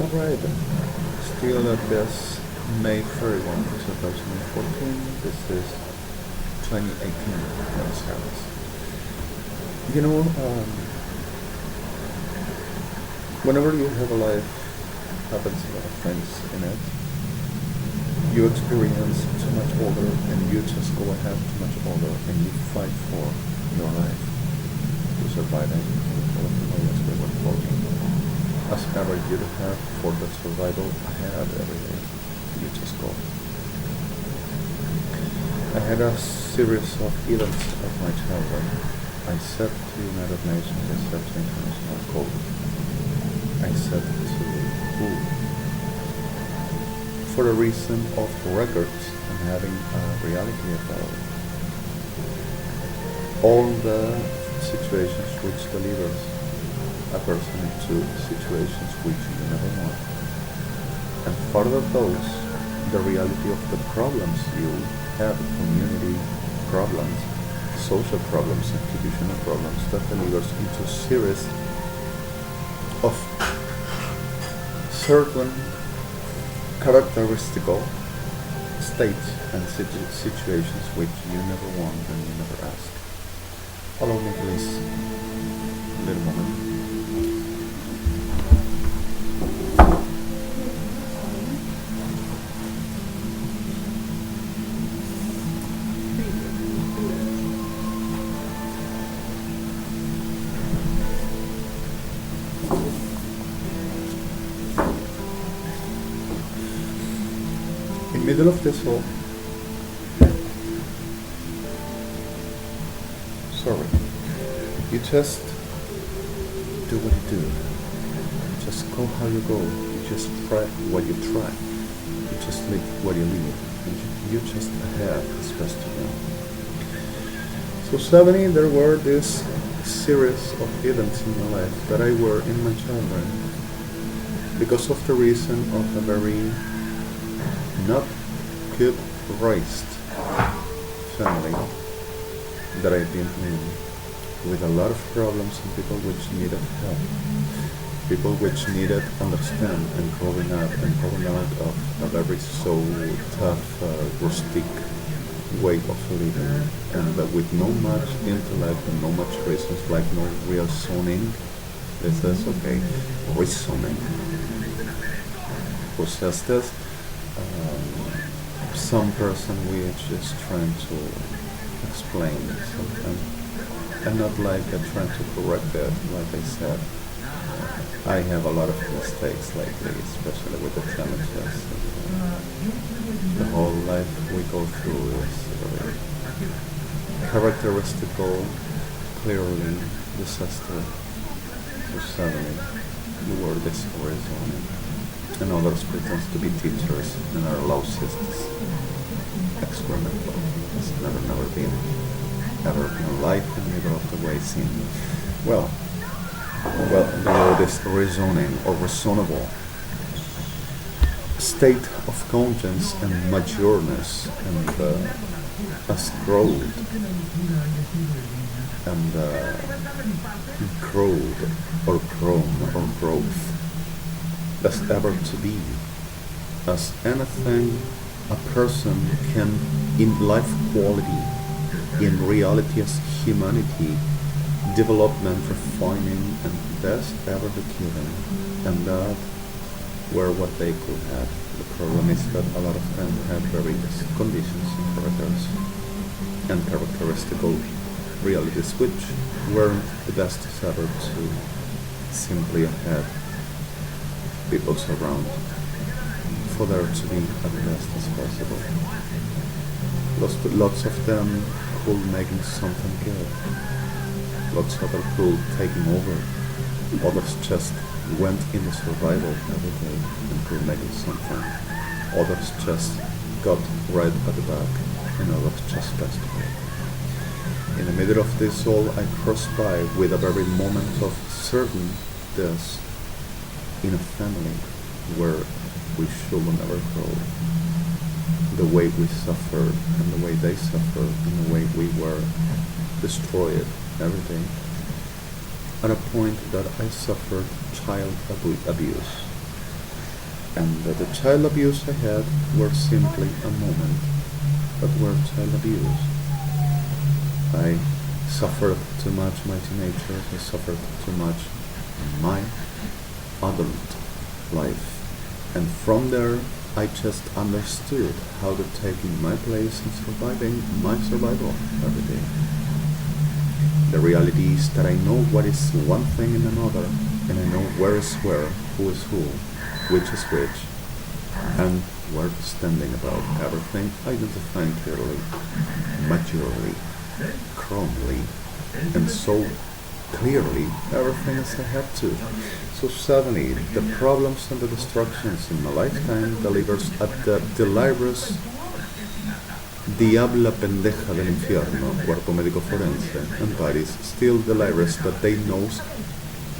Alright, still at this May 31, 2014. This is 2018 Buenos Aires. You know, whenever you have a life, happens a lot of things in it. You experience too much older and you just go ahead too much older and you fight for your life to surviving all of the ways we were floating. As ever you have for the survival ahead every day, you just go. I had a series of events of my childhood. I said to the United Nations, I said to international code, I said to who? For a reason of records and having a reality about all the situations which delivers a person into situations which you never want. And further those, the reality of the problems you have, community problems, social problems, institutional problems, that delivers into a series of certain characteristical states and situations which you never want and you never ask. Follow me please, a little moment. In the middle of this all, sorry, you just do what you do, you just go how you go, you just try what you try, you just live what you live, and you just have as best you know. So 70, there were this series of events in my life that I were in my childhood because of the reason of a very not good raised family that I've been in, with a lot of problems and people which needed help, people which needed understand and growing up and growing out of a very so tough, rustic way of living, and with no much intellect and no much reasons, like no real zoning. This is okay, reasoning. Who says this? Some person which is trying to explain something and not like trying to correct it. Like I said, I have a lot of mistakes lately, especially with the challenges. The whole life we go through is very characteristical, clearly disaster. So suddenly the world is horizontal. And others pretend to be teachers and are law systems. Experimental. It's never been ever in life in the middle of the way seen. Well, the word is reasoning or reasonable. State of conscience and matureness and as growth and growth or grown or growth. As ever to be, as anything a person can in life quality, in reality as humanity, development, refining, and best ever the given, and that were what they could have. The problem is that a lot of them have various conditions and characters and characteristical realities which weren't the best ever to simply have people around for there to be at the best as possible. Lots of them cool making something good. Lots of them cool taking over. Others just went in the survival every day and cool making something. Others just got right at the back and others just passed away. In the middle of this all, I crossed by with a very moment of certain death in a family where we should never grow. The way we suffered and the way they suffered and the way we were destroyed every day. At a point that I suffered child abuse. And that the child abuse I had were simply a moment, but were child abuse. I suffered too much my teenager, I suffered too much my adult life. And from there, I just understood how to take in my place in surviving my survival every day. The reality is that I know what is one thing and another, and I know where is where, who is who, which is which, and where standing about everything identifying clearly, maturely, calmly, and so clearly everything as I had to. So suddenly the problems and the destructions in my lifetime delivers at the delirious diabla pendeja del infierno, cuerpo médico forense, and bodies still delirious that they know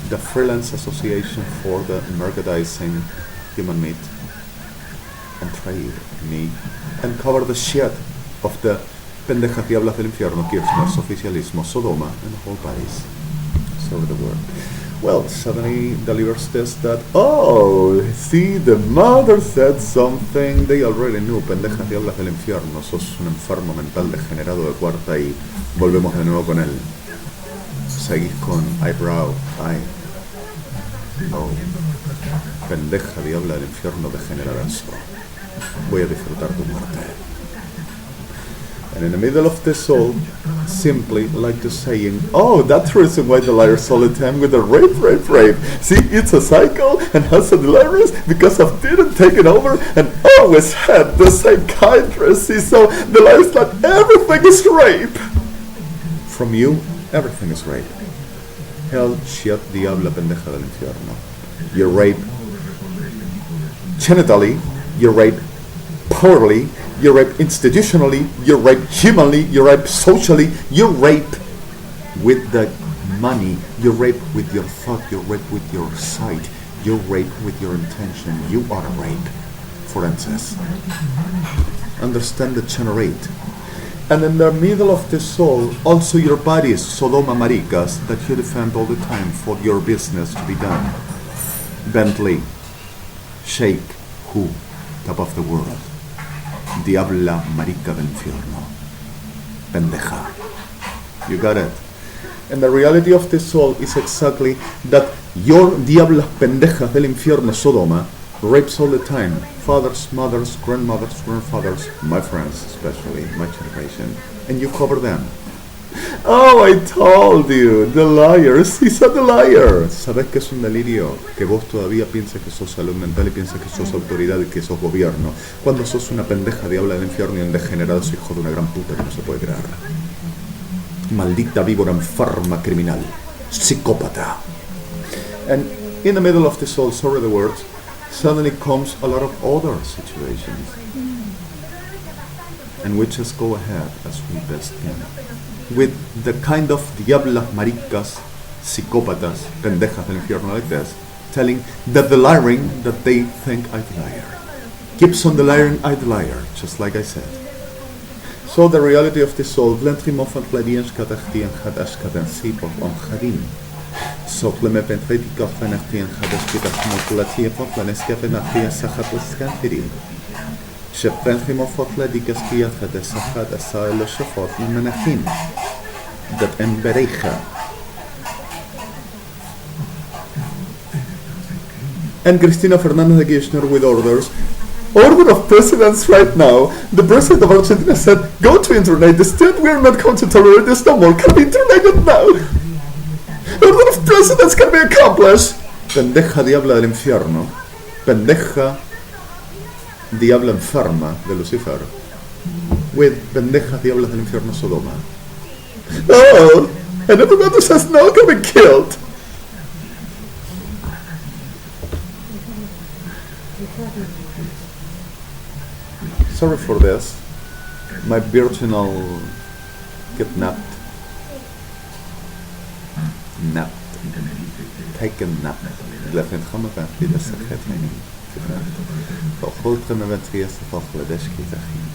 the Freelance Association for the Merchandising Human Meat and Trade Me and cover the shit of the pendejas diablas del infierno, Kirchner's oficialismo, Sodoma, and whole bodies. So the word. Well, suddenly delivers this that, oh, see, the mother said something they already knew, pendejas diablas del infierno, sos un enfermo mental degenerado de cuarta y volvemos de nuevo con él. Seguís con eyebrow, no, pendeja diabla del infierno degeneradazo, voy a disfrutar tu muerte. And in the middle of this all, simply like to saying, oh, that's the reason why the liars all the time with the rape. See, it's a cycle and has a delirious because of didn't take it over and always had the psychiatrist. See, so the liars that everything is rape. From you, everything is rape. Hell, shit, diabla pendeja del infierno. You rape genitally, you rape poorly, you rape institutionally, you rape humanly, you rape socially, you rape with the money, you rape with your thought, you rape with your sight, you rape with your intention. You are a rape, forenses. Understand the generate. And in the middle of the soul, also your bodies, Sodoma maricas, that you defend all the time for your business to be done. Bentley, Shake, who, top of the world. Diabla marica del infierno. Pendeja. You got it. And the reality of the soul is exactly that your diabla pendeja del infierno Sodoma rapes all the time. Fathers, mothers, grandmothers, grandfathers, my friends especially, my generation. And you cover them. Oh, I told you, the liars, he's a liar. Sabes que es un delirio, que vos todavía piensas que sos salud mental y piensas que sos autoridad y que sos gobierno, cuando sos una pendeja diabla del infierno y un degenerado hijo de una gran puta que no se puede creer. Maldita víbora enferma criminal, psicópata. And in the middle of this all, sorry the words, suddenly comes a lot of other situations. And we just go ahead as we best can. With the kind of diablas maricas, psicópatas, pendejas del infierno like this, telling that the lying that they think I the liar. Keeps on the lying, I the liar, just like I said. So the reality of the soul, glentrimon van pladiens katachtian hadashkaten sipov on hadim. So cleme pentretico fanachtian hadashkitas motulatia von planeska penachtia sachatuskantirim. שפנכם הופות לדיקסקיה חדסחת עשה אלו שפות ממנחים that אין בריחה. And Cristina Fernandez de Kirchner with orders. Order of presidents right now. The president of Argentina said, go to internet. Instead, we are not going to tolerate this no more. Can be interneted now. Order of presidents can be accomplished. Pendeja diabla del infierno. Pendeja diabla enferma de Lucifer with pendejas diablas del infierno Sodoma. Oh, and everybody says no, can be killed. Sorry for this. My virginal kidnapped, taken nap. Left in Hamaka, did a secret فأخذتها مباترية صفاق لدشكي تخين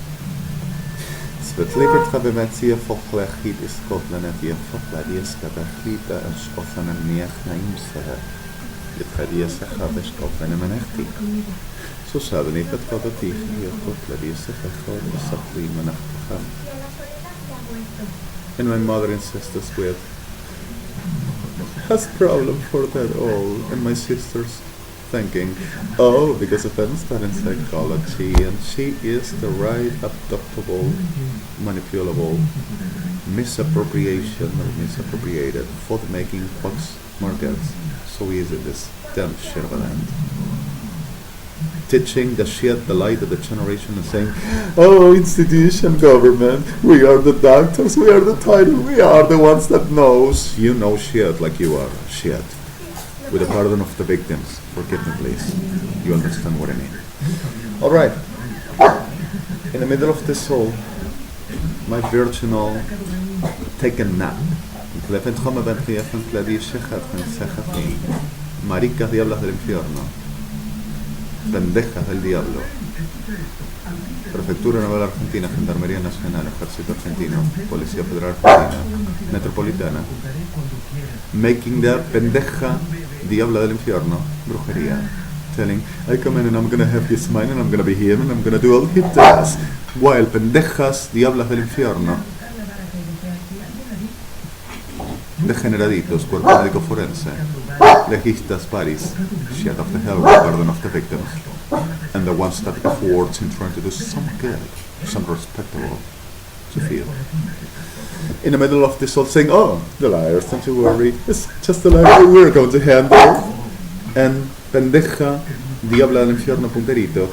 سبتليبت خبباتية فوق لأخيد إسقاط لناتية فوق لديس كبخيطة أشقفنا منيخ نعيم سها يتخدي يسخابش قوفنا منختي سوسابني فتقضتي يقول لدي سخخود وسقلي منختخم. And my mother and sisters with has problem for that all, and my sisters thinking, oh, because of them studying psychology, and she is the right adoptable, manipulable, misappropriation or misappropriated for making fox markets so easy this damn shit of a land. Teaching the shit, the light of the generation and saying, oh, institution, government, we are the doctors, we are the title, we are the ones that knows. You know shit like you are shit. With the pardon of the victims, forgive me please. You understand what I mean. Alright. In the middle of this all, my virginal taken nap. Maricas diablas del infierno. Pendejas del diablo. Prefectura Naval Argentina, Gendarmería Nacional, Ejército Argentino, Policía Federal Argentina, Metropolitana. Making the pendeja diabla del infierno, brujería. Telling, I come in and I'm gonna have his mind and I'm gonna be him and I'm gonna do all he does. While pendejas diablas del infierno. Degeneraditos, cuerpo médico forense, legistas paris, shit of the hell, pardon of the victims, and the ones that efforts in trying to do some good, some respectable to feel. In the middle of this all saying, oh, the liars, don't you worry, it's just the liar we're going to handle. And pendeja, diabla del infierno punterito,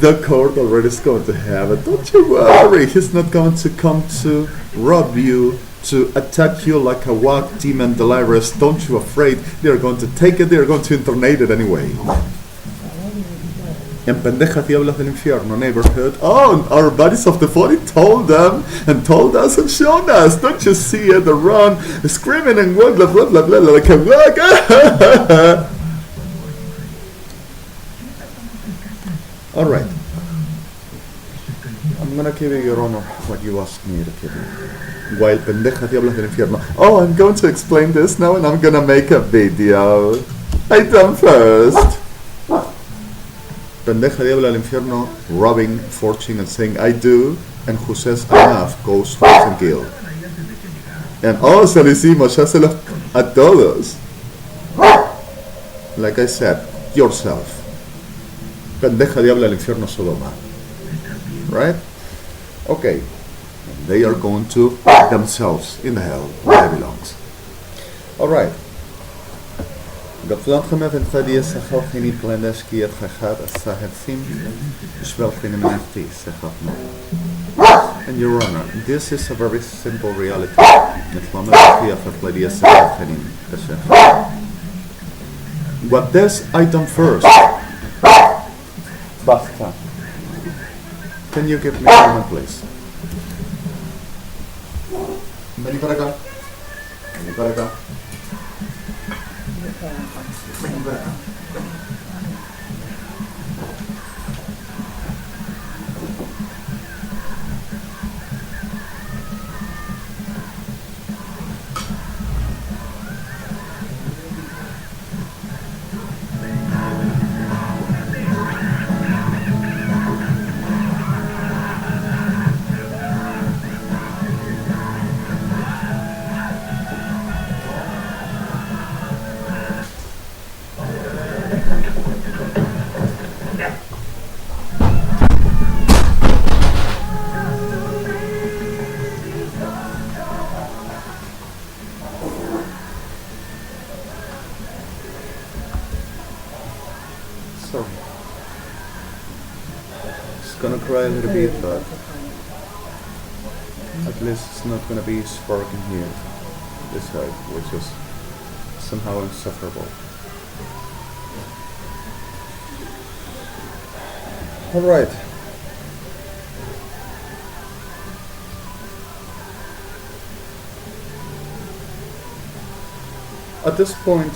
the court already is going to have it, don't you worry, he's not going to come to rob you, to attack you like a wild demon delirious, don't you afraid, they're going to take it, they're going to internate it anyway. And pendejas diablas del infierno neighborhood, oh, our buddies of the 40 told them and told us and shown us, don't you see it, the run, screaming and blah blah blah blah blah like a alright. I'm gonna give you, Your Honor, what you asked me to give you. While pendejas diablas del infierno, oh, I'm going to explain this now and I'm gonna make a video. I done first. Pendeja diabla del infierno, robbing, fortune and saying I do, and who says enough goes forth and kill. And oh, se lo hicimos, ya se lo a todos. Like I said, yourself. Pendeja diabla del infierno Sodoma. Right? Okay. They are going to themselves in the hell where they belong. Alright. Gotland gemeven fadie sachal geni plandeski het gegaat as sahefim spel geni menachti sachal. And Your Honor, this is a very simple reality. What this item first. Basta. Can you give me a moment, please? Vení para acá. Vení para acá. Vení para acá. Sorry. It's gonna cry a little bit, but at least it's not gonna be sparking here, this side, which is somehow insufferable. Alright. At this point,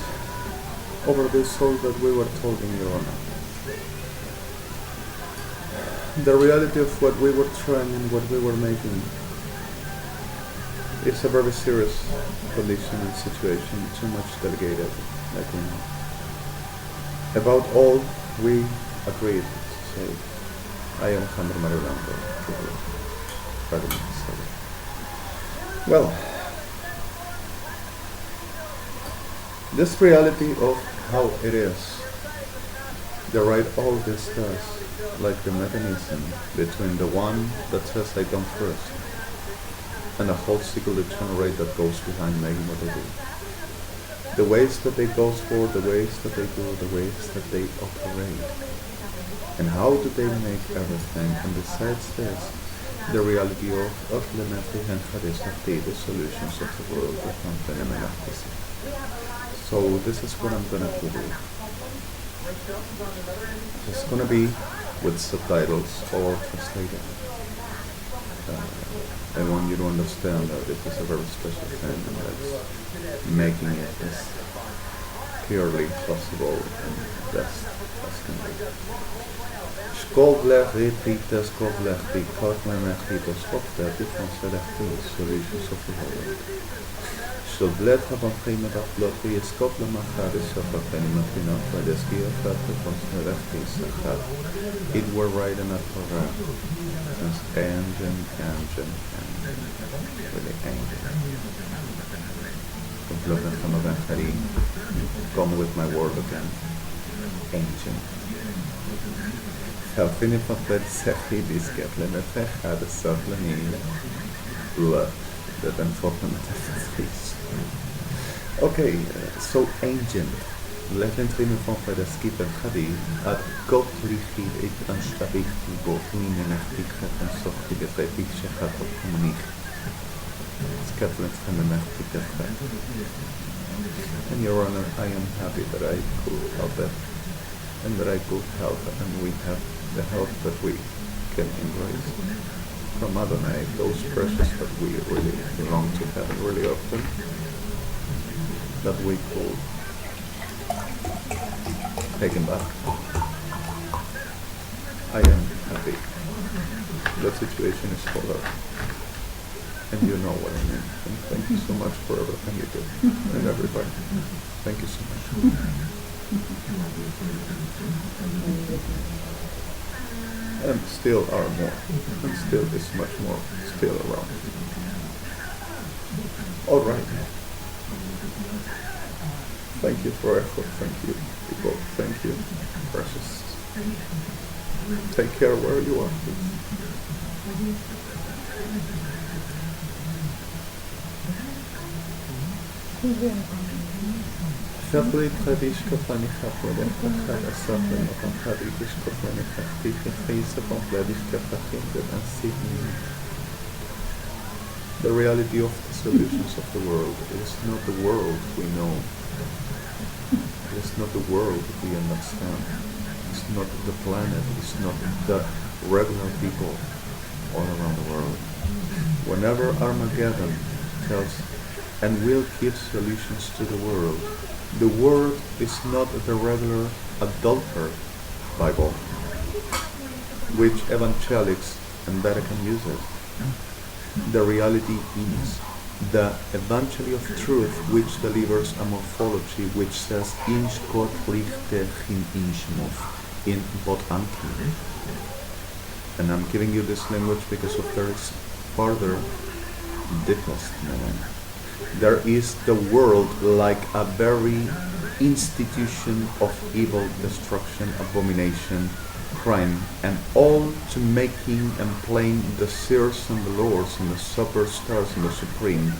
over this soul that we were told in Your Honor, the reality of what we were trying and what we were making It's a very serious condition and situation, too much delegated, like we know. About all, we agreed to say, ALEJANDR Marilando, well, this reality of how it is, the right all this does, like the mechanism between the one that says I come first and a whole cycle that generate that goes behind making what they do. The ways that they go for, the ways that they do, the ways that they operate. And how do they make everything? And besides this, the reality of BLYTT and HAIDY'S, the solutions of the world that contain MISPPROPER. So this is what I'm gonna do. It's gonna be with subtitles or translated. I want you to understand that this is a very special thing and that's making it as purely possible and best as can be. Solutions of the world. So bled have on payment of bloody is Scotland Macharis of a penny Martina for the ski of the it were right in a program. Since engine, really engine. Compliment from Evangelik, come with my word again. Engine. Helping from that HAIDY'S get limited had a supplement blood that unfortunately okay, so engine. Legend trimmen van Fedesky en Khadi at Gottlieb ik een stabiek boven en echt en zocht ik het bij ik zeg het op communiek. Scotland van de echt and Your Honor, I am happy that I could help it and that I could help it and we have the help that we can embrace from Adonai, those precious that we really belong to heaven really often, that we could take him back. I am happy. The situation is over. And you know what I mean. And thank you so much for everything you do. And everybody. Thank you so much. And still are more. And still is much more still around. Alright. Thank you for effort. Thank you, people. Thank you, precious. Take care where you are. Fabriek Khadish Kapani Kapani Khada Sapin of Khadish Kapani Khadish face of Khadish Kapani and Sydney. The reality of the solutions of the world is not the world we know. It's not the world we understand. It's not the planet. It's not the regular people all around the world. Whenever Armageddon tells and will give solutions to the world is not the regular adulterated Bible, which evangelics and Vatican uses. The reality is the Evangelic of Truth, which delivers a morphology which says inch Gott lichte hin inchmov in bot anki. And I'm giving you this language because of there is further deepest meaning. There is the world like a very institution of evil, destruction, abomination, crime, and all to making and playing the seers and the lords and the superstars and the supreme,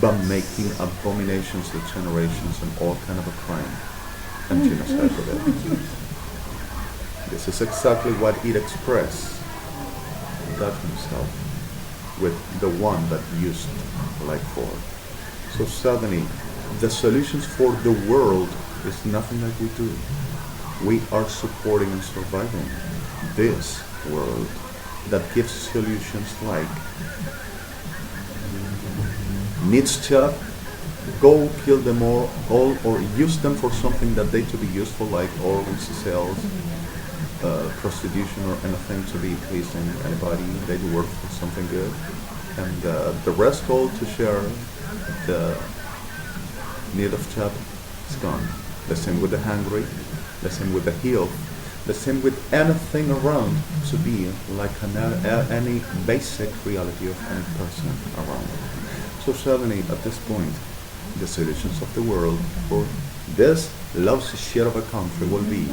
but making abominations, the generations, and all kind of a crime and genocide with it. This is exactly what it expressed, God himself, with the one that used like for. So suddenly, the solutions for the world is nothing like we do. We are supporting and surviving this world that gives solutions like needs to go kill them all or use them for something that they to be useful, like organ sales, prostitution, or anything to be pleasing anybody. They do work for something good. and the rest all to share the need of job is gone. The same with the hungry, the same with the health, the same with anything around to be like any basic reality of any person around. So suddenly at this point, the solutions of the world for this lousy shit of a country will be,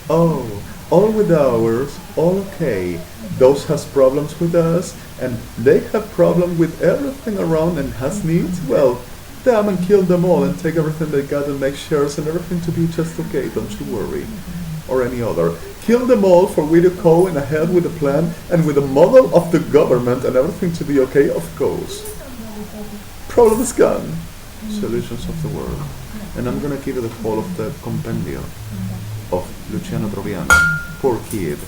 oh, all with ours, all okay. Those has problems with us, and they have problem with everything around and has needs. Well, damn and kill them all and take everything they got and make shares and everything to be just okay. Don't you worry, or any other. Kill them all for we to go and ahead with a plan and with a model of the government and everything to be okay. Of course, problem is gone. Solutions of the world. And I'm gonna give you the whole of the compendium of Luciano Troviano. Poor kid,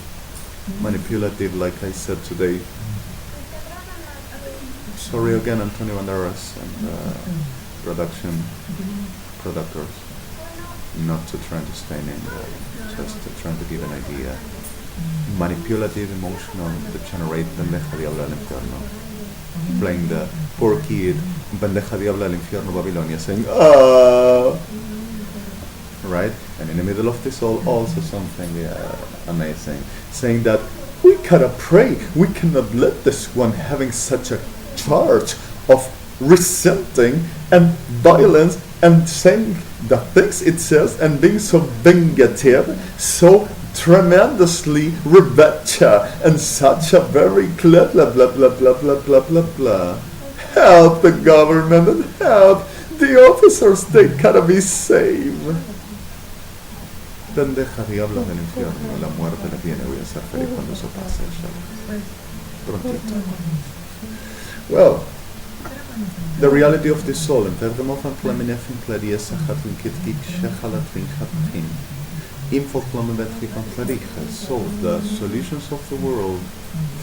manipulative, like I said today. Sorry again, Antonio Banderas and producers, not to try to stay named, just to try to give an idea. Manipulative, emotional, to generate pendeja diablo al infierno. Playing the poor kid, pendeja diablo al infierno Babilonia, saying, ah! Right? And in the middle of this all, also something amazing, saying that we gotta pray, we cannot let this one having such a charge of resenting and violence and saying the things it says and being so vingative, so tremendously revenge and such a very blah blah blah blah blah blah blah blah blah. Help the government and help the officers, they gotta be saved. Pendeja diablo del infierno, la muerte le viene, voy a ser feliz cuando eso pase, prontito. Well, the reality of the soul, in termos van plemenefin plediesa hatlin kitkik shechalatrin hatrin, infotplamevetri van plerija. So the solutions of the world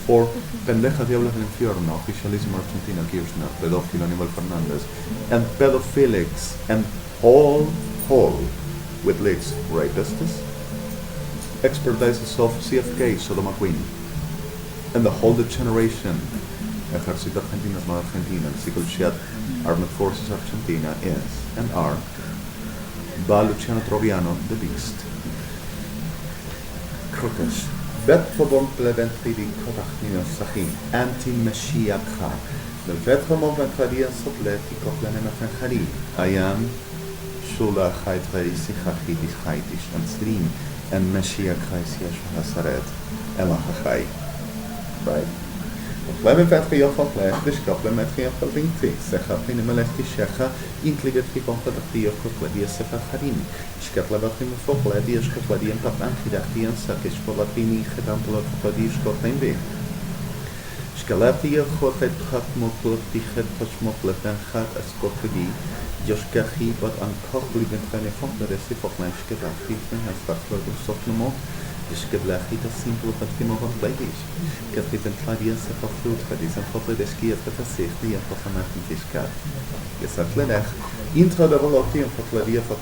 for pendeja diablos del infierno, oficialismo Argentina, Kirchner, pedófilo Aníbal Fernández, and pedophilics, and all with leaks, rapists, expertises of CFK, Sodoma Queen, and the whole degeneration, Ejército Argentino, Armada Argentina, Secret Armed Forces Argentina is and are by Luciano Troviano, the Beast. Krokesh, Betfobon Pleventri Korachino Sahim, Anti-Mashiach, the Vetromon Ventradia Sotleti Koplanema Fenchari. I am Shula Haidrei Sichachidis Haidish and Slim and Mashiach Haisia Hasaret Elachai. Right? Problemen vertrio van plechtig, problemen van vinti, sechapin melechti shecha, intelligently confederatio kotladia sefacharim, sketlabatim fokladia skotladia papanchidachtian sakish polatini gedampelo kotladia skotlaimbe. Skalatia gotet gat motlot die het tosmotlet en gat as kotladi, joskachi wat aan kochli bent van van de rest van mijn sketachti en het startlo sotnemo. Disgeblachi das simple Fatima van Ladies. Katri ben Claudia se verflucht, die zijn foto des Kiev de versichtig en performantischkeit. Gesagt lenach, intra de volonté en Claudia se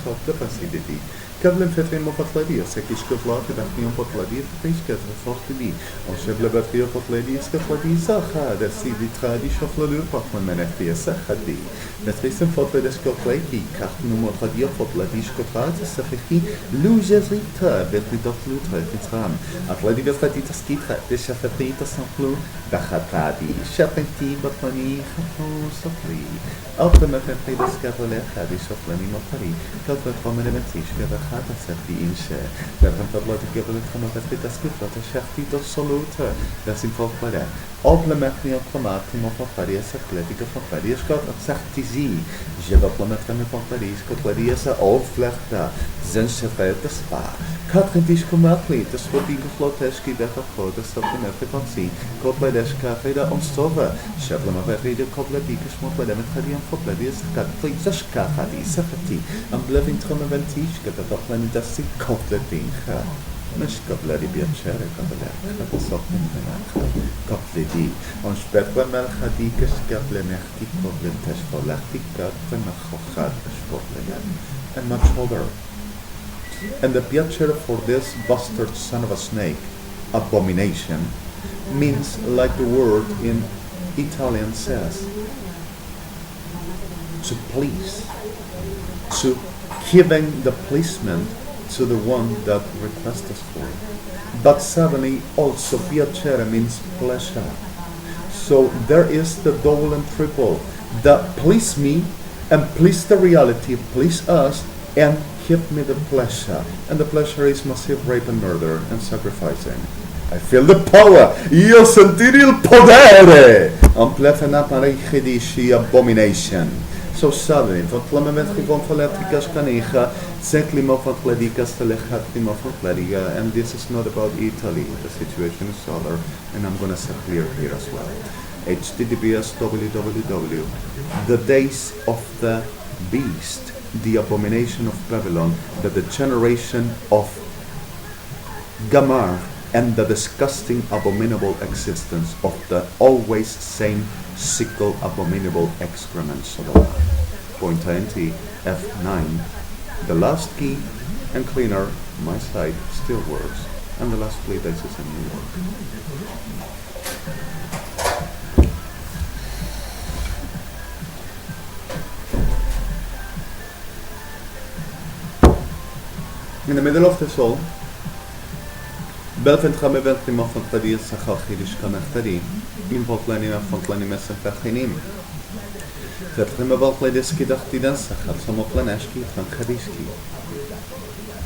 gaat de facility. Kavlem fetrimo Claudia se kiskevlate dan niet op Claudia frisket forte bi. On chevle batterie op Claudia se Claudia sacha, de si di tradische fleur parfois menefie sacha di. Metrisen foto des Claudia, carte nummer radio op Claudia skotrate se fiki lujerita betridot Lutra, Fitzram, Atleti Vestatita Skitra, the Shafatita Samplu, Bachatadi, Shapenti, Batani, Hapo, Sopri, Ultimately the Scatoletta, the Soplani Motari, Kelpet Prominentish, the Hata Seti Inche, the Rampablotti Gabriel Comavetita Skitra, the Shaftito Soluta, the Simple Plada, Oblemetri of Pomati, Moparia, Atletica for Paris, Scott of Sartizi, Jevaplometram for Paris, Cotladiasa, Old Flechta, Zenshafet the Spa. Katrintisch komatli, das Rodrigo Floteski, der Verfolger, Supplemente von Sie, Kotledeschka, Feder und Stova, Shablama Verrede, Kobladika, Schmotledem, Hadian Fotledies, Katlitzashka, Hadi, Safati, am Blevin Tromaventischka, der Dopplanidasi, Kotledincha. Meshkabladi Biacere, Kabalak, Sopin, Kotledi, und später Melchadika, Skablemechti, Koblentesh, Volachtika, Femachochat, Sportlemen, and much older. And the piacere for this bastard son of a snake, abomination, means like the word in Italian says, to police, to giving the policeman to the one that requests us for it. But suddenly also piacere means pleasure. So there is the double and triple. The please me and please the reality, please us and give me the pleasure. And the pleasure is massive rape and murder and sacrificing. I feel the power. Io sentire il potere. Amplefena pareichedishi abomination. So suddenly, and this is not about Italy, the situation is other, and I'm going to say clear here as well. HTTPS www. The days of the beast, the abomination of Babylon, the generation of Gamar, and the disgusting, abominable existence of the always same sickle, abominable excrement Sodom. Point int F9. The last key and cleaner, my side, still works. And the last play dice is in New York. In the middle of the soul, Belfent Ramevent Limofant Tadi Sakhachidish Kanachtadi, Impotlanim Fontlanim Fachinim. That Rimabot Ladiski Dachtidan Sakhar, Samoplaneski, Frankadiski.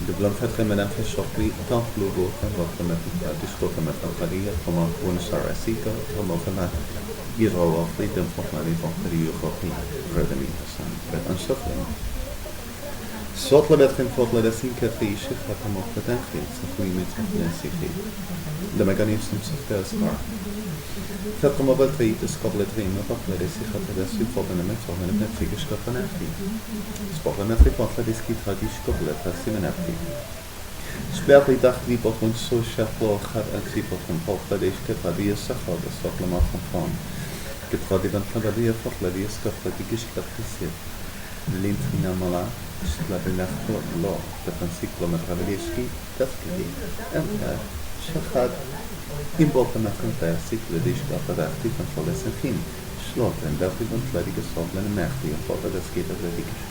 The Blanfet Remedanfe Shopli, Tant Lugo, and Votamet, Discotamet Fadia, Toma Unsarasika, Tomofana, Giro of Freedom Fotlani Fontari, REDEMI, but unshuffling. Sotle betchen fotle das Sinkatri, Schiffhatam of the Denfrid, Safri Mitzi. The mechanism of the scar. Fatamobile tree, the Scotland dream of the Sihat, the Supportament of an Metric Scotlanati. Sportlametri Fotladiski Tradish Scotland, a Simonati. Sperli dacht die pot ons so schafflo gaat en ziepot van Fotladish Ketradia Sachar, the Sotlamat van Fon. Ketradivan Tradia Fotladish Scotlandish Capriciet. Lintrina Mala. Slabinachto law, the Francisco Matravelisky, Taskidi, and Shachad, Imboltanakan Cycladish, Papadaki, and Folesentin, Slot, and Daphne Fladigas Scotland and Merti, and Fota the Skate of the Dickish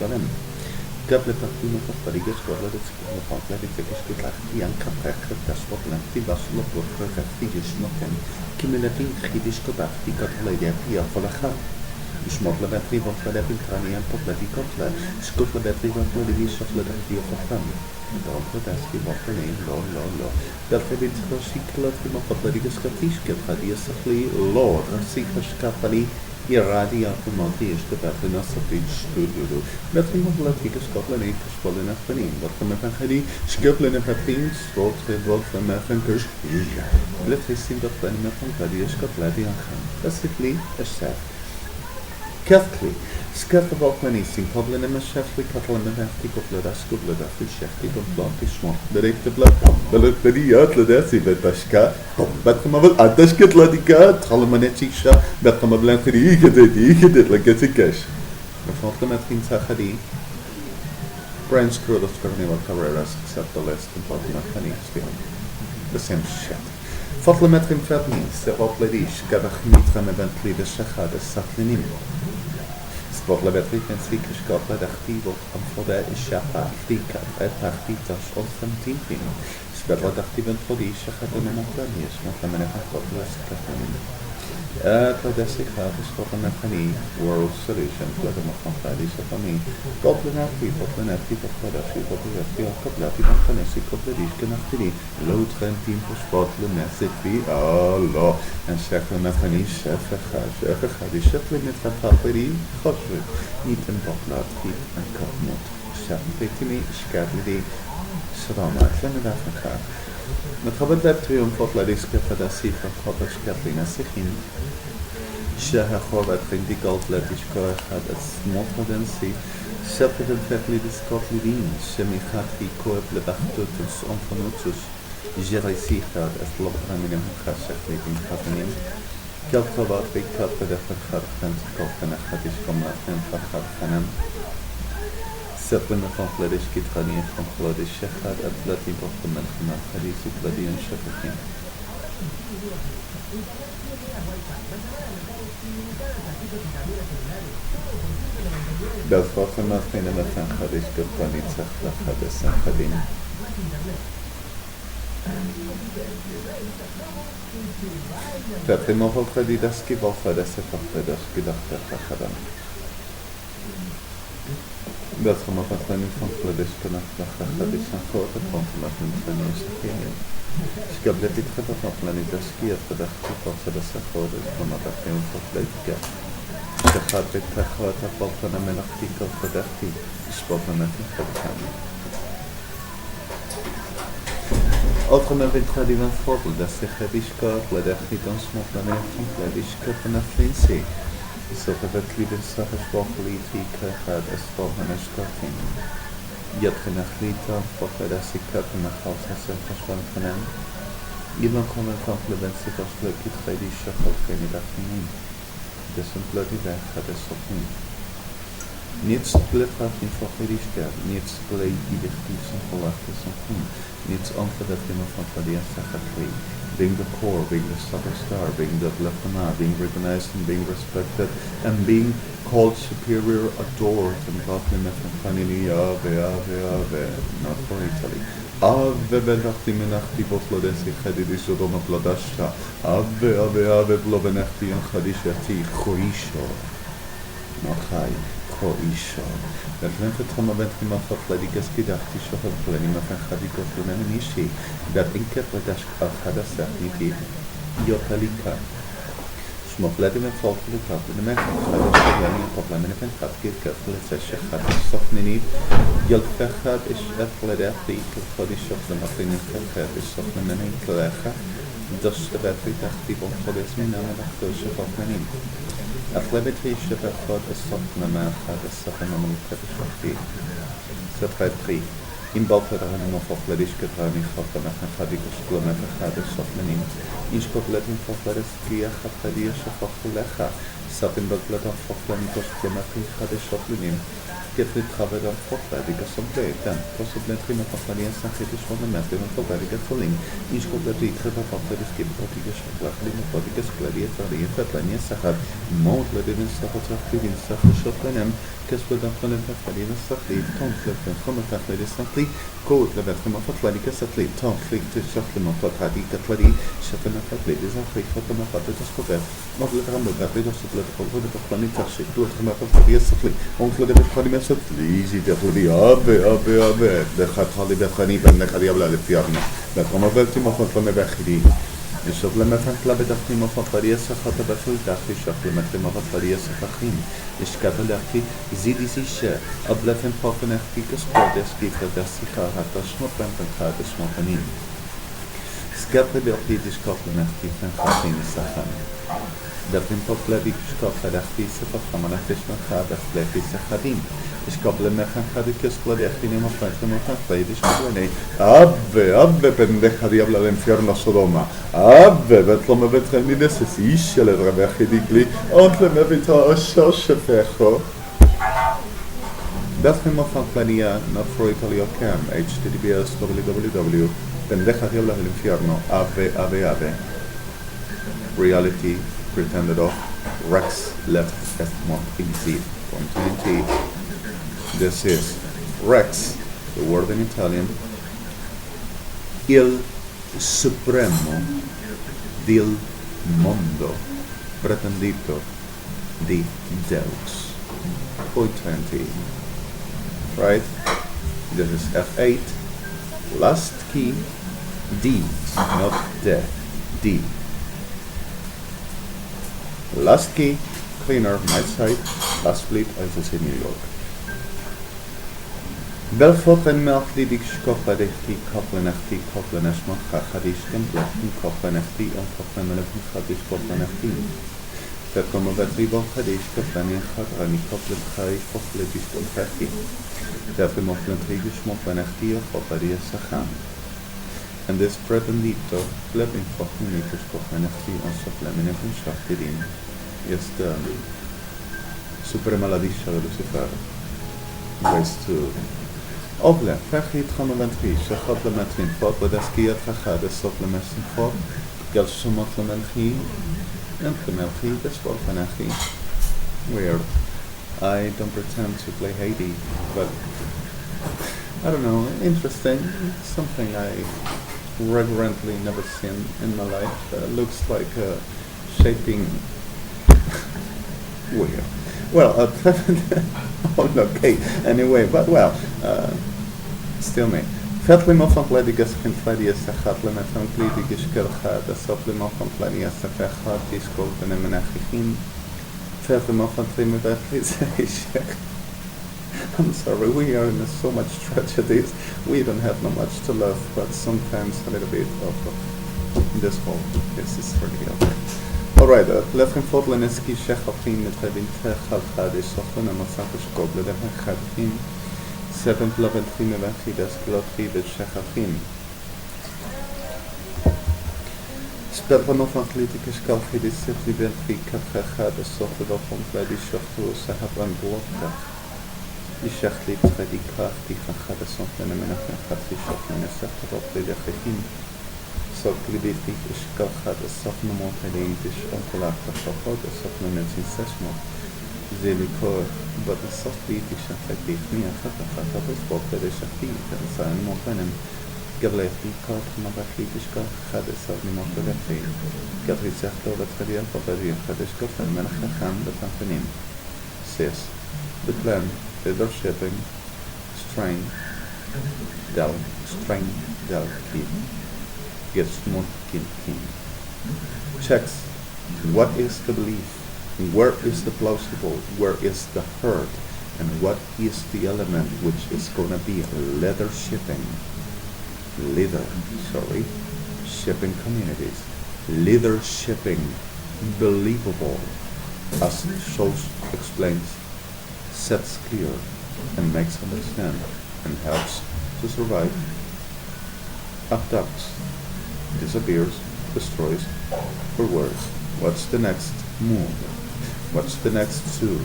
Gablet of Timo of Fladigas Scotland, the School of Athletic, the young Caprak, the Scotland, the Basel of Prestigious Nothing, Kimilati, Hidish Kobati, Cataladia, Pia Folacha. Smokla battery van de Pintrani en Potleti Kotla, Scotla battery van de Wies of the Dati of Fam. Dan Potaski Botany, Law. Belfabit Cycla, Potleti Scottish, Radia Safli, Lord, Sikha Scapali, Iradia, Montish, the Battle of Studio. Battery of Latika Scotland, a Spolen of Panin, but from a Pahadi, Scotland of Patins, Sport, Wolf, and Mathangers. Let us see the Planet of Radia Scotladi and Ham. Basically, a set. Catholic, Scatterbock Manising, Poblin and Sheffley, Catalan and Attic of Ladasco, Ladafi, Shefty, of Blantish Swamp, the Rate of Blood, the Lady Ladasi, Betashka, Batamavel, Atashket Ladika, Talamanetisha, Batamablanti, did like a cash. The Fontamat in Sahadi, Branch Crew of Carnival Carreras, except the less than Potimatani still. The same shit. Fotlemetrim Fatni, Serop Ladish, Gabachmitra Meventli, the Shachad, the Satlinim. Sportlabetrieb en Slikerskap bij de activo van voor de Shapa, Fika, het Artitas of van Timpin. Spel dat actief en voor die Shaka de Montanis, want dan ben ik een grote lesskatten. Tradessi gaat is voor een mechanie, World Solution, voor de Montanis of van mij. Koplenatief, of Tradessi, of de Koplenatief, van Tanessi, Koplenatief, Kenachtief, Loodren, Team voor Sportlemessig, wie, Allah. En zeggen met een chef gaat die chef met een paperie, godje, niet een botlaat, niet een kapmot. Chef, weet je niet, schadelijk die Srama, ik ben het afgegaan. Met het web triomfot la discrepa da cifra chova schkatlina sichin. Shaha chova trindigalt la discoa had a smotradensi, separated fatly discotlidin, semichatri coep le bachtutus onfonutus. Jerisichad as lobraminem chasachlik in Katanim. Keltovat vikat bedeffer chadfent koften achadish komlaten fachadfanem. Sepwen van Fledish Kitrani van Fledish Shechad at Blati Bottoman van Hadis Bladi and Shepherdin. بالفاظ مفهوم مثلا خارج کنید سخت خارج سخدین تقدیم آفل خدید است که با خارج سفاقت است که دختر خدم بس ما فصلني فصلش كنا خدش سخوت فصلت من ثانية سخية قبل تدخل فصلني تسكية فدخل فصل السخوت كما تقيم فصلك شخات التخوت فصلنا من أختك فدختي إشبابنا في خدشان أطلع من بنت خدينا فضل دست خديش كار لدختي تنصمت لنا فصلش كفنفلين سي سوف بتلي بالسخش باقليتي كخد أسفاها نشكاتين يدخل نخليتا فقد أسكت نخلص سفش بانتنم إذا كنا فقل بنسكش لكي تخيلي الشخص كيني دخلين دسم بلادي بأخد السفين Niets blitvat in fakiriska, niets blij idechti som verwachte som kom, niets antwoord iemand van Valencia Gatri, being the core, being the superstar, being the lefana, being recognized and being respected, and being called superior, adored, and godly met family, ave, not for Italy. Ave belachti menachti boslodesi chadidi sodoma pladashta, ave blobenachti and chadishati, choisho, not chai. אישה. לפעמים פתחום הבן כמה פרפלדי גסקי דחתי שוחד פלני מפן חדי גופלנן מישי דעת אינקט ודשק אחד הסכניתי יוטליקה שמופלדי מפורק לקרב ונמק אחד השגלני פרפלני מפן חדקי כפל לצשך חד סוכננית ילפחד אשת לדעתי כפלדי שוח למפלינים כפד וסוכננני כלכה דשת בעתי תחתי בו חודס מינם ודחתו שפרפלנים أغلبية الشبكات الصفنة مع هذا الصفنة مملكة الشرقية ستغطي إن بالفرع المفاق لديش كتغاني خاطة مثل خادي كشكل مثل خادي الصفنين إنش قبلتين فاق لديسكية خاطة شفاق لخا ساتن بلدان فاق لديش كشكل مثل خادي الصفنين كيف تخبران فاق لديك الصبليتان تصبلين خيمة فاق لديش سنخيط شوانا مثل من فاق لديك الفلين إنش قبلتين خيمة فاق لديش كيف بطيك شكل خلينا بطيك سكلارية تغلية فتلانية سخر موت لدينا السخر تخفيدين السخر شطلنم كسب دخلنا تخلين السخلي تنفلت من خمة تخلين السخلي كود لبت خمة فطلاني كسخلي تنفلت تشخل من فطلاني كتلاني شفنا فطلي إذا خيط فطلنا فطلت تسكبت مطلت غمد غفيد وصطلت قلبه تخلاني تخشي دول خمة فطلي السخلي ومطلت بتخلي ما سخلي يجي تخلي أبي دخلت خالي بتخلي بأنك هذي أبلا لفيارنا بتخمة بلتي ما فطلنا بأخيري الشغل لما فهمت لا بدأتي مفطرية سخط بفل داخل شغل لما تم مفطرية سخين إشكال لأختي زيدي زيشة أبلا فهم فاقن أختي كسبودس كيف دستي خواهد شمط بنتن خواهد شمطنين سكابل بأختي دشكاف لنختي فهم خواهين السخن دفن فاقلا بيك شكاف لأختي سفق خمانتش من خواهد أخلاقي سخدين إشكال لما فهم خواهد كسبلا بأختي نمفرنش لمفرنش إشكالني أبي بندخ هذي أبلا الانفيرنو صدوما أبي بطلما بتخلني نسسيش لدربي أخي ديقلي أنت لما بتا أشاش فيخو دفن مفان بلانيا نفرو إيطاليا كام HTTPS www بندخ هذي أبلا الانفيرنو أبي reality pretended of Rex left at Monte from TNT. This is Rex, the word in Italian, il supremo del mondo pretendito di Deus. Point 20. Right? This is F8. Last key, D, not de, D. Last key, cleaner, my side. Last split, as I say, New York. Belfort en melkli dik skoppadechti koplenechti kopleneshma chachadishkem blechtim koplenechti en koplemenechti chadishkoplenechti. Verkomen werd rival chadishke planin chadrani koplenchai kopledishkem chachti. Derfor moplentrigus moplenechti of kopledia sachan. And this pretendito blebin koplenicus koplenechti en soplemenechim shachtidin. Yes, the suprema ladisha de Lucifer. Verse 2. أولا فخي تخمن في شخص لما تنفض ودسكية فخاد الصوت لما تنفض قال شمط لملخي أنت ملخي بسبب فنخي. Weird. I don't pretend to play Haiti, but I don't know, interesting. Something I reverently never seen in my life. Looks like shaping. Weird. Well, okay. Anyway, but well, still me. Fatly mofan pledigas can pledias a hatlem at some pledigish kerchad, a softly mofan pledias a fechad, disco, and emenachim. Fatly mofan trimibet. I'm sorry, we are in so much tragedies. We don't have no much to love, but sometimes a little bit of this whole. This is really okay. Alright, lethem fotleneski shechachim mit Rebin Techalchad is often a massacre goble the Chadchim. Seven Plavet Chimevachidas Glotri bet Shechachim. Spervanofan Klitikish Kalchidis Siflivel Kachachad, a soft of Pledi Shoftu Sahaban Borta. Ishachli Tradikach, Tichachad, a soft and a menachat Shofan, a soft of the Chachim. So Klibiti Ishkalchad, a soft no more Tadish, Onkolak, a soft no mention Sesmo. Zeliko, but the soft beat is affected me a Fatah, spoke that is a feet and sign more venom. Gavleti, caught Mabakitiska, had a certain amount of effect. Gavrizakto, the Fadian Papadi, Fadiska, and Menacham, the Pampanim. Says the plan, the shipping, strain, del, key, gets more kin. Checks what is the belief. Where is the plausible, where is the hurt, and what is the element which is going to be shipping communities, leadershiping, believable, as shows, explains, sets clear, and makes understand, and helps to survive, abducts, disappears, destroys, or worse. What's the next move? What's the next tool?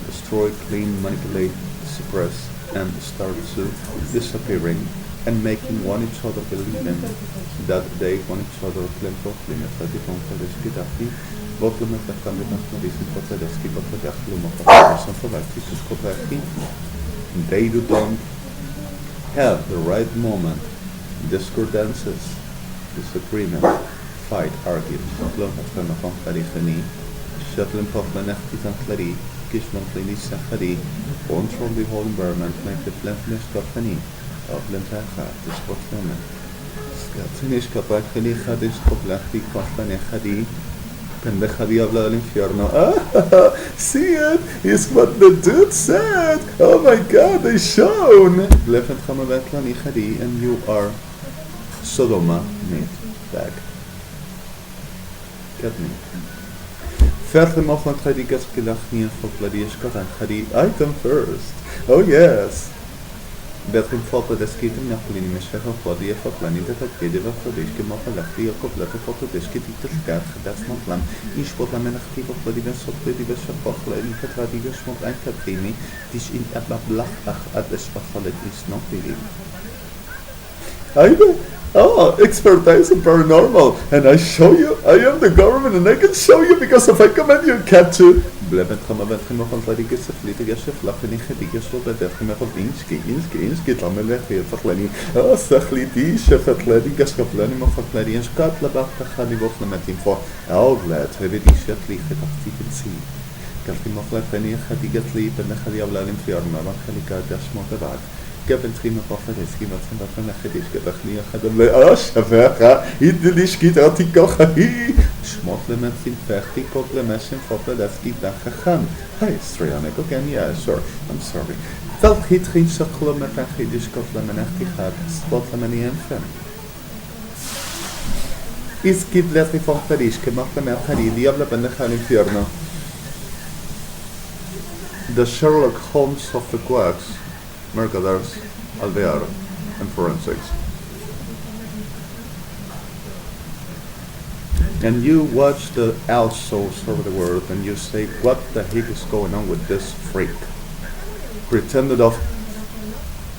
Destroy, clean, manipulate, suppress, and start to disappearing and making one each other believing that they want each other they don't have the right moment, discordances, disagreement, fight, argue, Shuttling Puffman Eftitan Clary, Kishman Pliny Safari, control the whole environment, make the plantness company of Lentacha, the Spotman. Scatinish Kapakani Hadish Koplaki, Kofane Hadi, Pendehadi of La Infierno. Ah, see it? Is what the dude said. Oh my god, they shown. Bleffent Hamabatlani Hadi, and you are Sodoma meat bag. Get me. Item first. Oh yes. Betrim foto deskiten napolini meshach fodi fotlani detakede vafodishke mafalachti yakoplata foto deskiti tishkar das motlam ish potlam menachti fodi besopedi beshapochla in katradi besmot ein katrimi dish in abablach at espafalet is not believe. Expertise in paranormal, and I show you, I am the government, and I can show you because if I command you, can't you? gaven Papadiski, wat van dat van de gedicht, dat niet gaat Shavaka, Idilish Artikel Hahi, Schmotle met zijn Ferti, Kotle Messin, Papadiski, Dachahan. Hi, Strianek, again, yeah, sure, I'm sorry. Vel hit geen saklo met een gedicht, Kotle Menachti gaat, Spotle Meni en Fem. Is give letri van Parijske, Machte met Hari, Diabla Bendecha Infierno. The Sherlock Holmes of the Quacks. Mercaders, Alvear, and forensics. And you watch the assholes over the world and you say, what the heck is going on with this freak? Pretended of,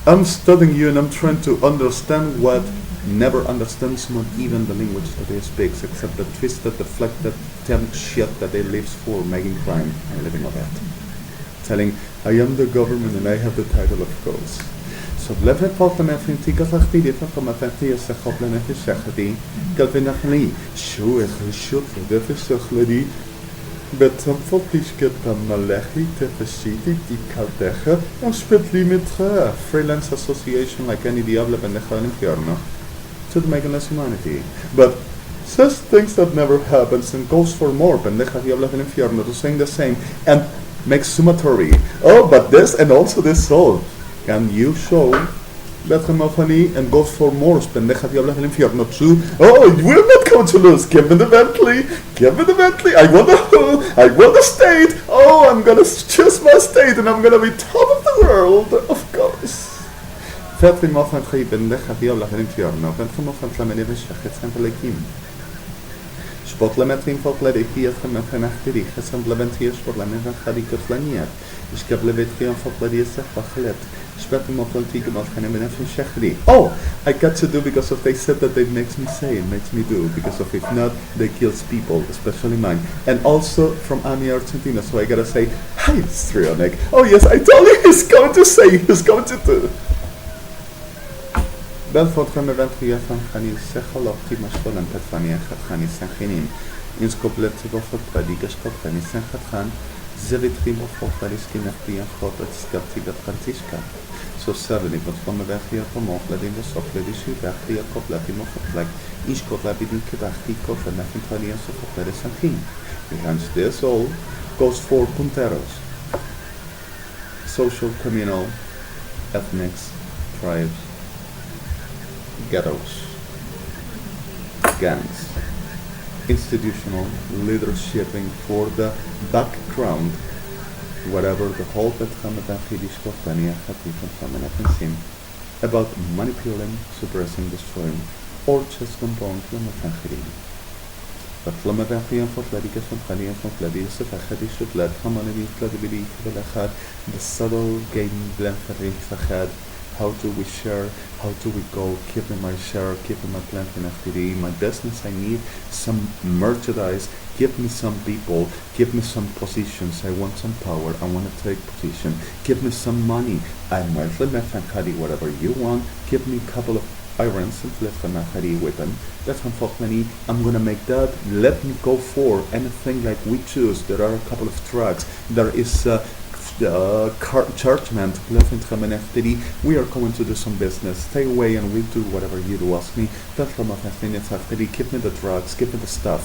I'm studying you and I'm trying to understand what never understands not even the language that they speak, except the twisted, deflected, tempt shit that they live for, making crime and living on it. Telling, I am the government and I have the title of ghost. So blijven volgen met een ticket achter die van mijn familie is gekoppeld en het zeggen die dat we nog niet zo erg schuld dat is zo glady. Met een volksje dan Malachi te verschieten die kan zeggen en speelt limit freelance association like any diablo ben de gewoon infierno to the megaless humanity. But says things that never happens and goes for more ben de diablo ben infierno to saying the same and makes summatory. Oh, but this and also this soul. And you show that Hamafani and goes for more pendeja diabla del infierno too. Oh, we're not going to lose. Give me the Bentley. Give me the Bentley. I want the state. Oh, I'm gonna choose my state and I'm gonna be top of the world, of course. Fetri mofan khayb pendeja diabla del infierno. Fetri mofan tlameni veshachet sempelekim. Spotlemetrim folklede hier gemefen achteri. Gesemplementiers spotlemen van khadikot lanier. Ich gab levetrian folklede sech bachlet. Oh, I got to do because of they said that it makes me say, it makes me do, because of if not, they kills people, especially mine. And also from Argentina, so I gotta say, hi, Strionek. Oh yes, I told you he's going to say, he's going to do. Belfort from Evangelic van Khani Sechalop Timashtolan Petvania Khani Sankhinin. In Skoplet of Pradikas Khani Sankhan. Zevitrim of Fokariski Napian Hotel Skaptiga Frantiska. So 7 it was from a Vachia from Moflad in the Sokledishi, Vachia Koplatim of like Ishkotlabidin Kibachiko and Nathanias of Peres and King. Behind this all goes for punteros. Social, communal, ethnics, tribes, ghettos, gangs. Institutional leadershiping for the background, whatever the whole about manipulating, suppressing, destroying, or just compound but the subtle game how do we share, how do we go, give me my share, give me my plant in FTD, my business, I need some merchandise, give me some people, give me some positions, I want some power, I want to take position, give me some money, I might whatever you want, give me a couple of irons and weapon, that's money, I'm gonna make that, let me go for anything like we choose, there are a couple of tracks, there is churchman we are going to do some business, stay away and we'll do whatever you do. Ask me, give me the drugs, give me the stuff,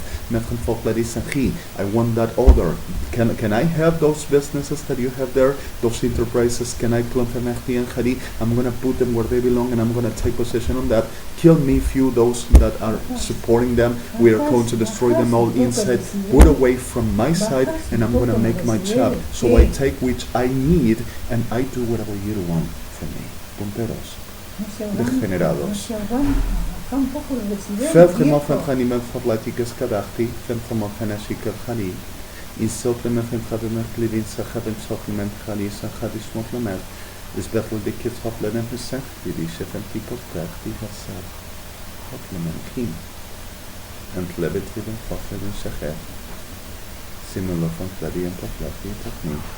I want that order. Can I have those businesses that you have there, those enterprises? Can I I'm gonna put them where they belong and I'm gonna take possession on that. Kill me few those that are supporting them, we are going to destroy them all inside, put away from my side, and I'm gonna make my job, so I take which I need and I do whatever you want for me. Punteros, degenerados. Vergemaal van Ghanimel Fablatikas Kadachti, Ventramo Fanashika Khali, in Sotlem and Fabimer Livin Sahaben Sotlem Khali Sahadis Motlamer, is battle the kids of Lenin Hussein, the chef and people practically herself. Hotlam and King, and Levit with and Fafed and Shaher, similar from Fladi and Paflati and Technique.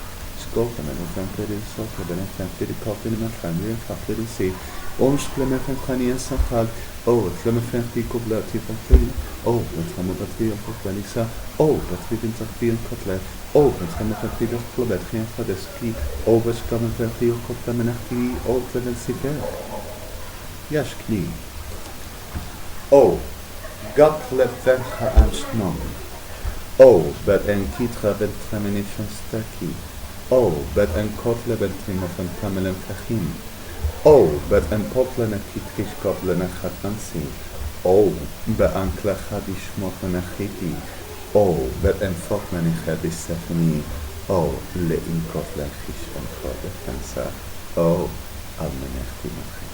Skopen en offentligheid is ook hebben en offentligheid kopen met family en offentligheid see. Ons klemmen van Khani en Sakhal. Oh, het klemmen van die koblet hier van Khali. Oh, het gaan we dat weer op Vanessa. Oh, dat we in Tachti en Kotlet. Oh, het gaan we dat weer op Klobet geen Fadeski. Oh, we komen van die op Kotlet en Achti. Oh, het werden super. Jasch knie. Oh, God let them haar aansnom. Oh, but en kitra bent premonition staki. Oh, but en kotle ben trim of en kamelen kachim. Oh, but en potlen en kitkish kotlen en chatansi. Oh, but en klachadish motlen en chiti. Oh, but en fotlen en chadis sefni. Oh, le in kotlen chish van kotle fansa. Oh, almenechti machim.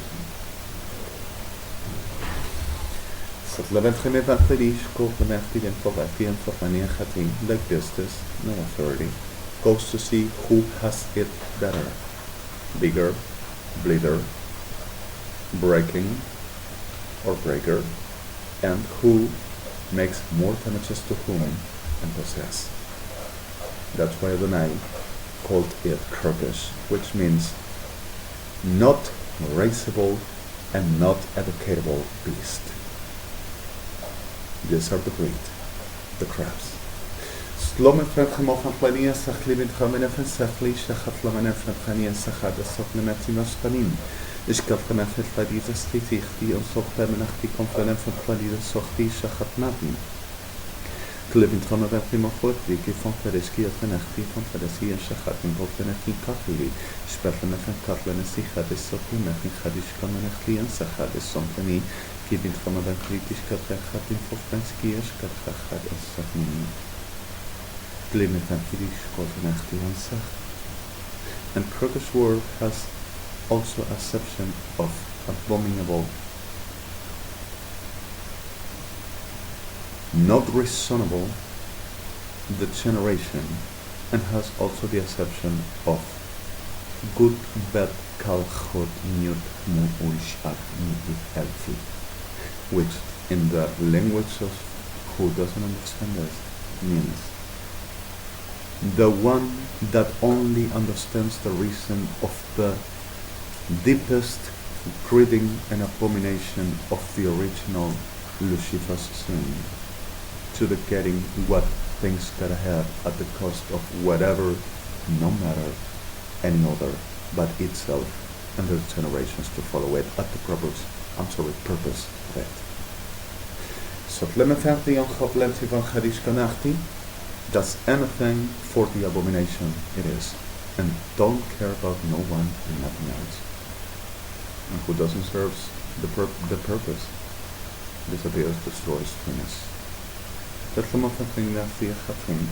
Sot levent chime vachadish kotle mechti den fogafi en fotlen en chatim. Like justice, no authority. Goes to see who has it better. Bigger, bleeder, breaking, or breaker, and who makes more damages to whom and possess. That's why Adonai called it Kirkish, which means not raceable and not educatable beast. These are the breed, the crabs. Slome fredgemo van plania sachli tramene van sachli shachatlamene van plania sachada soplemetinos panin. Ich gab von der Fetladisa Stiti, die und Sochlemenachti Konferenz von Pladida Sochti Shachatnatin. Klevin Tramavati Mofoti, von Fereski, Fenachti, von Feresi and Shachatin, Bofenachti Kafili, Spefenach and Katlana Sichadis Sopimach, Hadish Kamanachli and Sachadis Sompani, giving Tramavati Kafrachatin for Franskias, Kafrachat and Sopini. Klevin Tankidish, Kofanachti and Sach. And Krokus word has also acception of abominable, not reasonable, the generation, and has also the acception of good, bad, kalchot, newt, mu'ulshak, healthy, which in the language of who doesn't understand this means the one that only understands the reason of the deepest greeting and abomination of the original Lucifer's sin, to the getting what things gotta have at the cost of whatever, no matter any other, but itself and the generations to follow it at the purpose of it. So does anything for the abomination it is, and don't care about no one and nothing else. And who doesn't serve the purpose disappears, destroys, finishes. Dat le moffen ging naar vier gatring.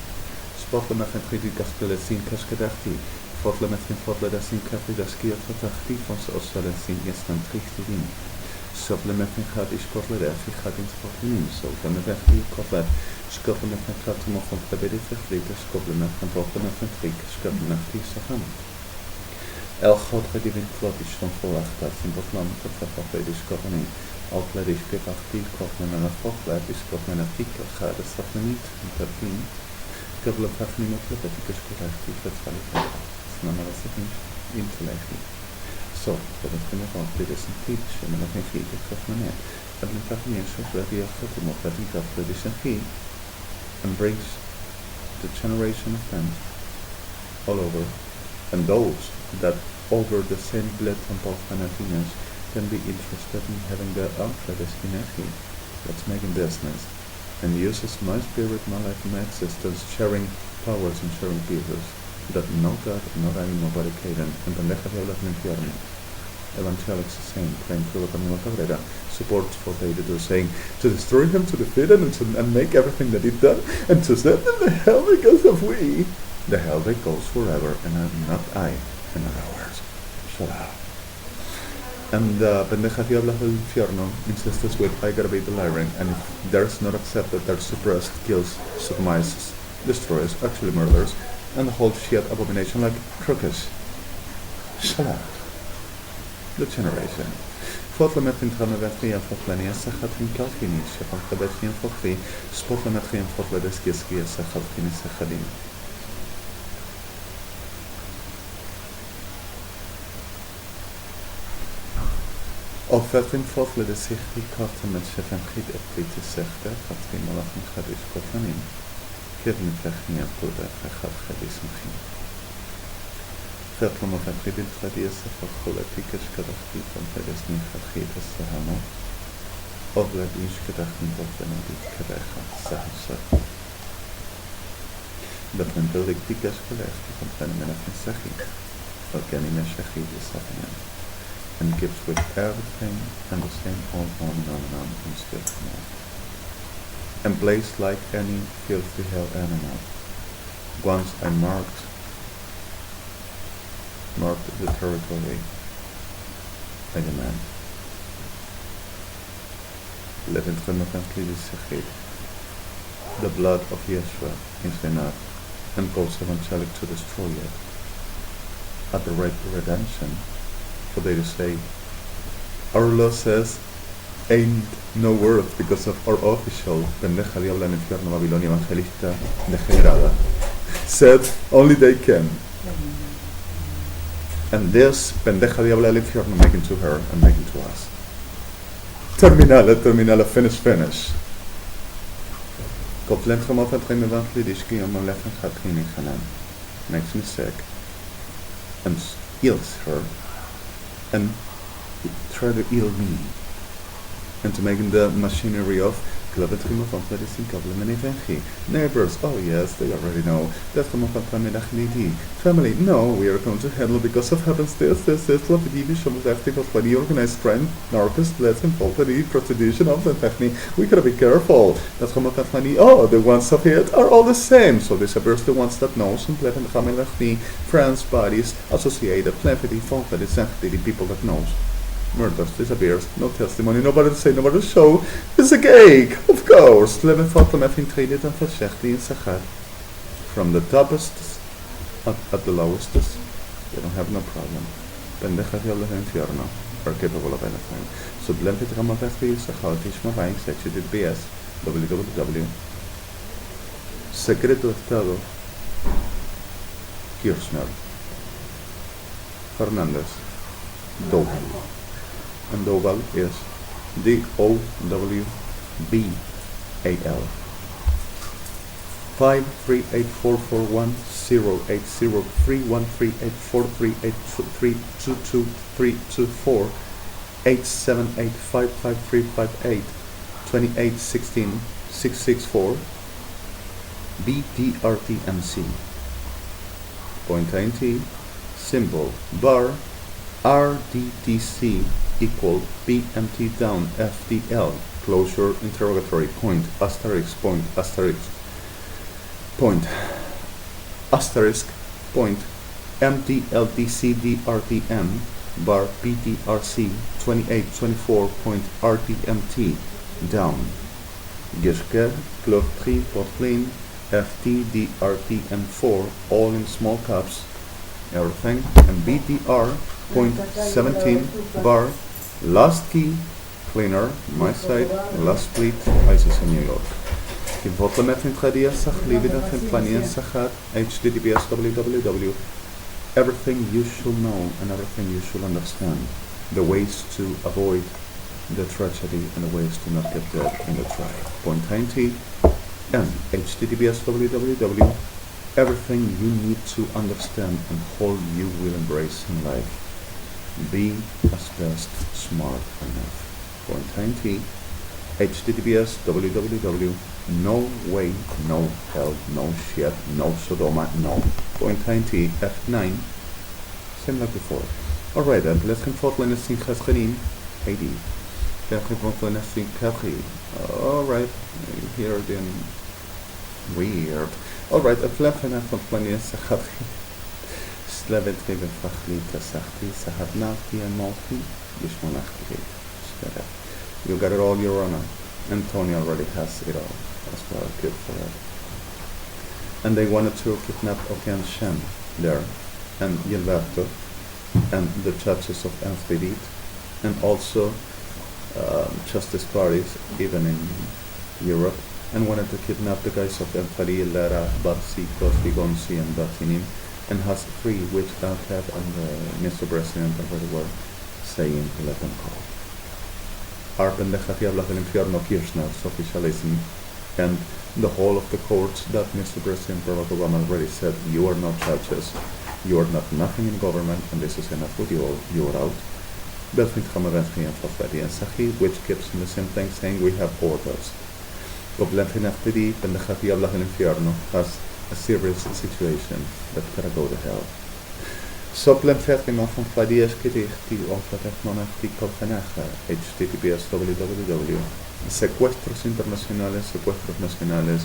Spotle met een kritik kastele zien kaskadachti. Fotle met geen fotle dat zien kafri dat skier vertachti van zoals ze dat zien is dan trichtirin. Sople met een gat is kotle dat ik gaat in sportinin. Sople met een vier kotle. Skople met een gat moffen verbeterd vervliegen. Skople met een fotle met een trik. Skople met vier sachen. El God gedivin klotisch van verwacht dat in Botland dat vervolgens is koppelin. Altijd is kepachti koppelen en een volkleid is koppelen en artikel gaat het dat niet in terpien. Koppelen gaat niet op de wettikers correcti vertrouwelijk. Snammer als het niet in te leggen. Zo, dat het kunnen van dit is een kritische, maar dat geen kritische koppelen net. Dat een fragment zoals dat die ook goed op dat die koppelen is een key and brings the generation of them all over. And those that over the same blood from both Panathenians can be interested in having their own predestination. Let's make a business and uses my spirit, my life, my existence, sharing powers and sharing pieces that no God, no any, nobody can, and the Lechaviel of Infierno. Evangelic's saying, praying through the supports for they to do, saying to destroy him, to defeat him, and make everything that he done, and to send him to hell because of we. The hell that goes forever, and not I, and not ours. Shut up. And Pendeja Diabla del Infierno insists with I gotta be delivering, and if there's not accepted, they're suppressed, kills, submises, destroys, actually murders, and the whole shit abomination like Crocus. Shut up. The generation. Fotle met geen tranen werd geen fotlenia, ze gaat geen kalkinis, je van gebed geen fotli, spotle met geen fotle des kiskies, ze gaat geen se gadin. Of vetin fotle de zich die karten met chef en giet et kriti zegde, gaat geen malach en gadis kotlanin. Kevin technia poeder, gaat gadis misschien. Vetlam of Akridin Tradisa for Holatikas Kadachti from Pedestin Hachitas Sahamo, Obladish Kadachtin of Benedict Kadecha Sahasa. But when Billig Tikas Kadachti from Phenomenon of Sahi, Organina Shahi is Sahaman, and gives with everything and the same on and still more. And blazed like any filthy hell animal. Once I marked the territory by the man. The blood of Yeshua is enough and goes evangelic to destroy it. At the right redemption, for they to say, our law says ain't no worth because of our official pendeja diabla en infierno Babilonia evangelista degenerada said only they can. And this pendeja diabla del infierno making to her and making to us. Terminale, finish. Koplen gemot het geen evangelidishki om een leffen gaat geen gaan. Makes me sick. And ills her. And try to ill me. And to make the machinery of neighbors, oh yes, they already know. Family, no, we are going to handle because of happens this, organized crime, narcos, prostitution, we gotta be careful. Oh, the ones of it are all the same. So this appears the ones that knows and friends, bodies, associated, the people that knows. Murders, disappears, no testimony, nobody to say, nobody to show. It's a cake, of course. From the toppest at the lowest, they don't have no problem. Pendeja diablos del infierno are capable of anything. So blempit ramafesti sachautish mavain sexuted BS www. Secreto de Estado Kirchner Fernandez Doval. And Doval is DOWBAL 53844138322387855355828166664 BTRTMC. Point INT symbol bar RDTC equal PMT down FDL closure interrogatory point asterisk point asterisk point asterisk point MTLDCDRTM bar PTRC 2824 point RTMT down Gishke Club 3 Potlin FTDRTM4 all in small caps everything and BTR point 17 bar last key cleaner my side last split ISIS in New York. HTTPS www everything you should know and everything you should understand, the ways to avoid the tragedy and the ways to not get dead in the trial. Point 90 and HTTPS www everything you need to understand and all you will embrace in life. Be as best smart enough. Point 90 HTTPS www no way, no hell, no shit, no Sodoma, no. Point 90 F9 same like before. Alright then, let's confront Lenestin Khaskenin AD. Alright, here then weird. Alright, a flafena van Plania Sahati Slavet Riven Fachli Tasahti Sahatnati and Malti Yishmonachti. You got it all, Your Honor. And Tony already has it all. That's well, good for it. And they wanted to kidnap Okan Shem there, and Gilberto, and the judges of BLYTT, and also justice parties, even in Europe, and wanted to kidnap the guys of Enfali, Lara, Batsi, Cosby, Gonsi, and Batinim, and has 3 which don't have, and Mr. President already were saying to let them go. Our pendeja diablas del infierno Kirchner's officialism and the whole of the courts that Mr. President Barack Obama already said, you are not judges, you are not nothing in government, and this is enough with you all, you are out. Which keeps in the same thing saying we have orders. BLYTT, pendeja diablas del infierno, has a serious situation that gotta go to hell. Soplen fertima van Fadias Kirchti Onflatechmonachti Kolfenaja, HTTPS www. Secuestros internacionales, secuestros nacionales,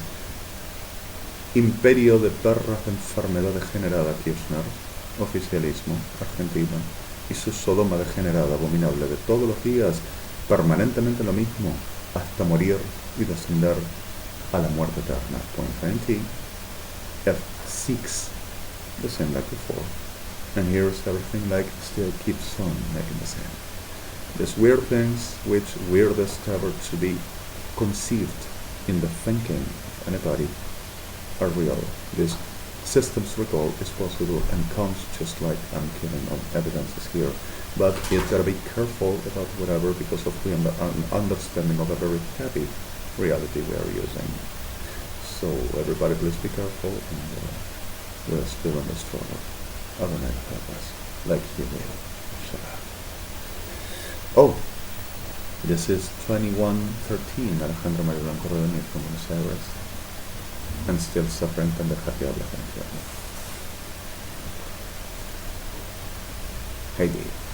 imperio de perras de enfermedad degenerada Kirchner, oficialismo, Argentina, y su Sodoma degenerada, abominable, de todos los días, permanentemente lo mismo, hasta morir y descender a la muerte eterna. Point 20, F6, the same like before. And here's everything like still keeps on making the same. These weird things which weirdest ever to be conceived in the thinking of anybody are real. This systems recall is possible and comes just like I'm giving on evidences here. But you gotta be careful about whatever because of the understanding of a very heavy reality we are using. So everybody please be careful, and we're still in the struggle of an purpose, like you will. Shut up. Oh, this is 2113, Alejandro Mario Blanco Redemi from Buenos Aires, and still suffering from the HAIDY'S. Heidi.